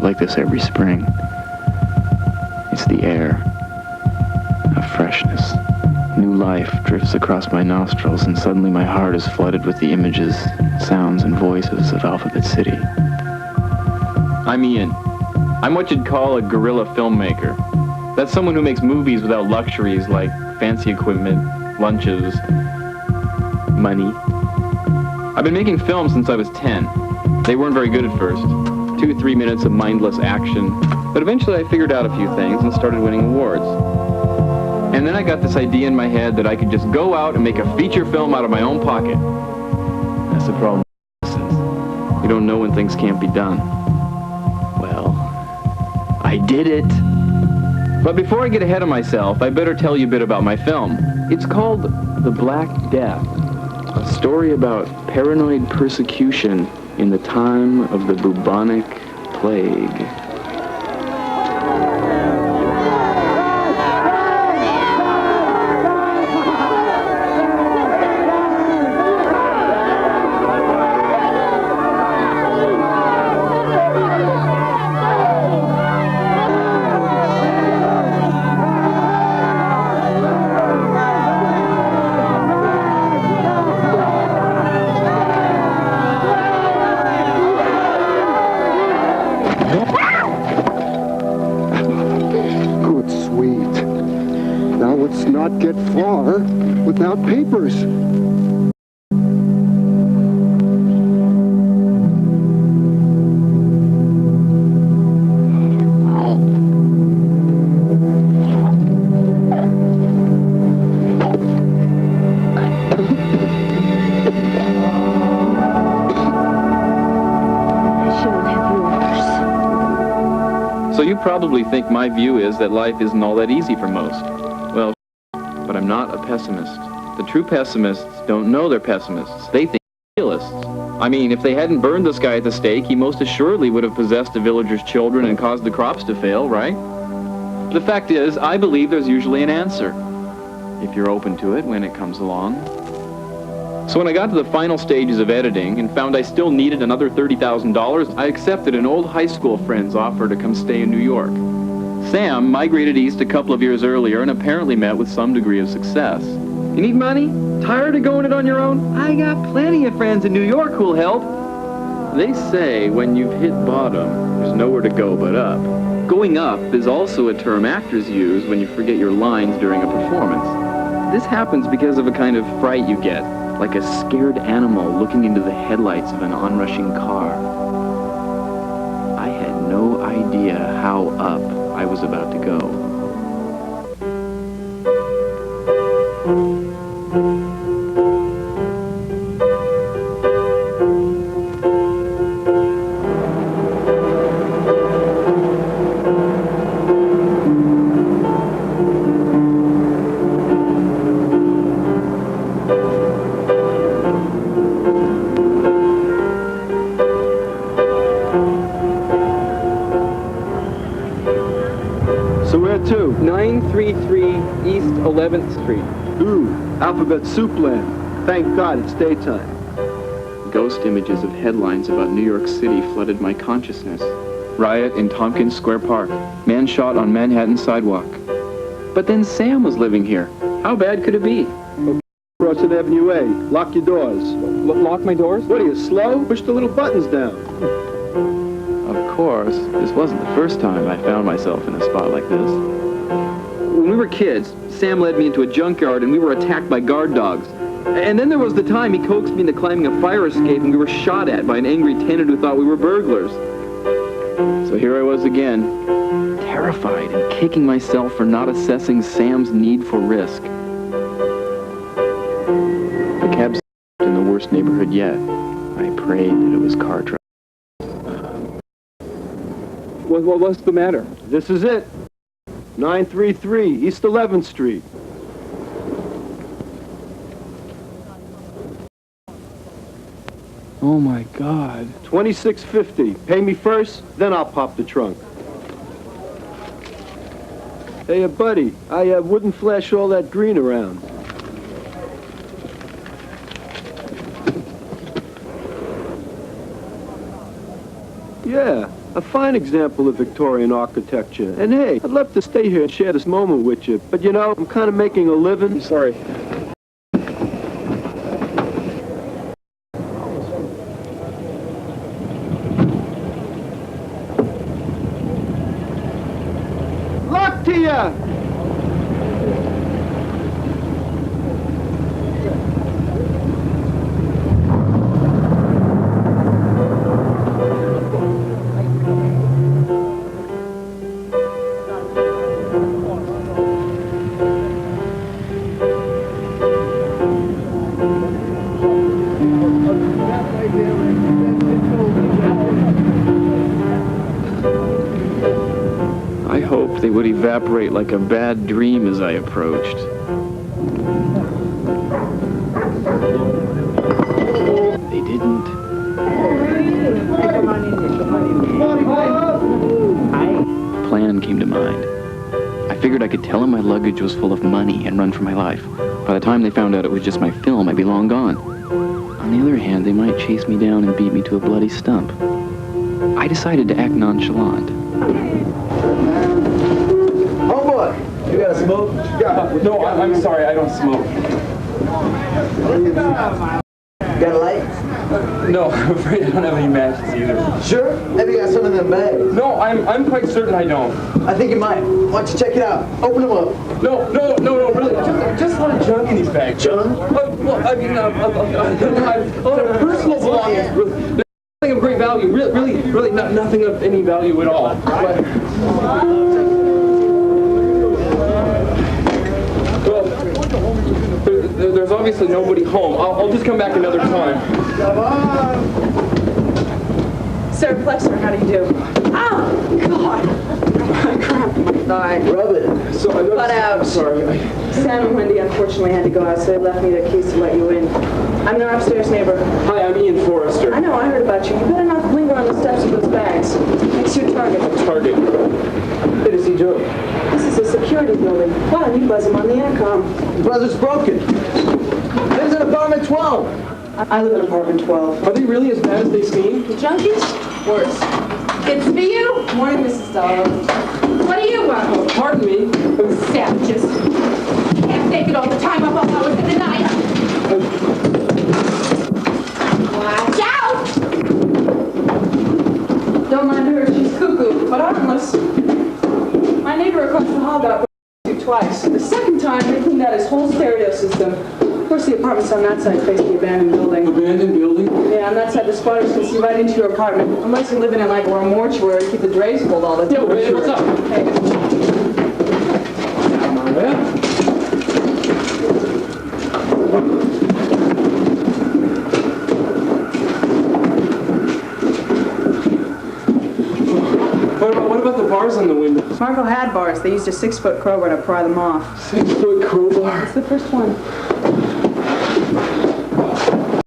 start like this every spring. It's the air, a freshness. New life drifts across my nostrils, and suddenly my heart is flooded with the images, sounds, and voices of Alphabet City. I'm Ian. I'm what you'd call a guerrilla filmmaker. That's someone who makes movies without luxuries like fancy equipment, lunches, money. I've been making films since I was 10. They weren't very good at first. 2 or 3 minutes of mindless action. But eventually I figured out a few things and started winning awards. And then I got this idea in my head that I could just go out and make a feature film out of my own pocket. That's the problem. You don't know when things can't be done. Well, I did it. But before I get ahead of myself, I better tell you a bit about my film. It's called The Black Death, a story about paranoid persecution in the time of the bubonic plague. Not get far without papers. So you probably think my view is that life isn't all that easy for most. Well, but I'm not a pessimist. The true pessimists don't know they're pessimists. They think they're realists. I mean, if they hadn't burned this guy at the stake, he most assuredly would have possessed the villagers' children and caused the crops to fail, right? The fact is, I believe there's usually an answer, if you're open to it when it comes along. So when I got to the final stages of editing and found I still needed another $30,000, I accepted an old high school friend's offer to come stay in New York. Sam migrated east a couple of years earlier and apparently met with some degree of success. You need money? Tired of going it on your own? I got plenty of friends in New York who'll help. They say when you've hit bottom, there's nowhere to go but up. Going up is also a term actors use when you forget your lines during a performance. This happens because of a kind of fright you get, like a scared animal looking into the headlights of an onrushing car. I had no idea how up I was about to go. So where to? 933 East 11th Street. Ooh, Alphabet Soup Land. Thank God it's daytime. Ghost images of headlines about New York City flooded my consciousness. Riot in Tompkins Square Park. Man shot on Manhattan sidewalk. But then Sam was living here. How bad could it be? Crossing Avenue A. Lock your doors. Lock my doors? What are you, slow? Push the little buttons down. Of course, this wasn't the first time I found myself in a spot like this. When we were kids, Sam led me into a junkyard and we were attacked by guard dogs. And then there was the time he coaxed me into climbing a fire escape and we were shot at by an angry tenant who thought we were burglars. So here I was again, terrified and kicking myself for not assessing Sam's need for risk. The cab stopped in the worst neighborhood yet. I prayed that it was car traffic. What's the matter? This is it. 933 East 11th Street. Oh my God. $26.50. Pay me first, then I'll pop the trunk. Hey, buddy, I wouldn't flash all that green around. Yeah, A fine example of Victorian architecture. And hey, I'd love to stay here and share this moment with you. But you know, I'm kind of making a living. Sorry. Luck to ya! I hoped they would evaporate like a bad dream as I approached. They didn't. A plan came to mind. I figured I could tell them my luggage was full of money and run for my life. By the time they found out it was just my film, I'd be long gone. On the other hand, they might chase me down and beat me to a bloody stump. I decided to act nonchalant. You got a smoke? No, I'm sorry, I don't smoke. Got a light? No, I'm afraid I don't have any matches either. Sure? Maybe you got some in them bags. No, I'm quite certain I don't. I think you might. Why don't you check it out? Open them up. No, really. Just a lot of junk in these bags. Junk? Well, I mean, a lot of personal belongings. Nothing of great value. Really nothing of any value at all. There's obviously nobody home. I'll just come back another time. Sarah Plexner, how do you do? Oh, God! I cramped my thigh. Rub it. So I Butt out. Sorry. Sam and Wendy unfortunately had to go out, so they left me the keys to let you in. I'm their upstairs neighbor. Hi, I'm Ian Forrester. I know, I heard about you. You better not linger on the steps with those bags. Makes you a target. Target. Hey, does he do? This is a security building. Why don't you buzz him on the intercom? Your brother's broken. Lives in apartment 12. I live in apartment 12. Are they really as bad as they seem? The junkies? Worse. It's for you. Morning, Mrs. Dollar. What do you want? Pardon me. Savages. Can't take it all the time up all hours of the night. Watch out! Don't mind her, she's cuckoo, but harmless. My neighbor across the hall got twice. The second time, they cleaned out his whole stereo system. Of course, the apartments on that side face the abandoned building. Abandoned building? Yeah, on that side, the spotters can see right into your apartment. Unless you're living in like a mortuary, keep the drays pulled all the time. Yo, man, what's up? Hey. What about the bars on the windows? Marco had bars. They used a 6-foot crowbar to pry them off. 6-foot crowbar. It's the first one.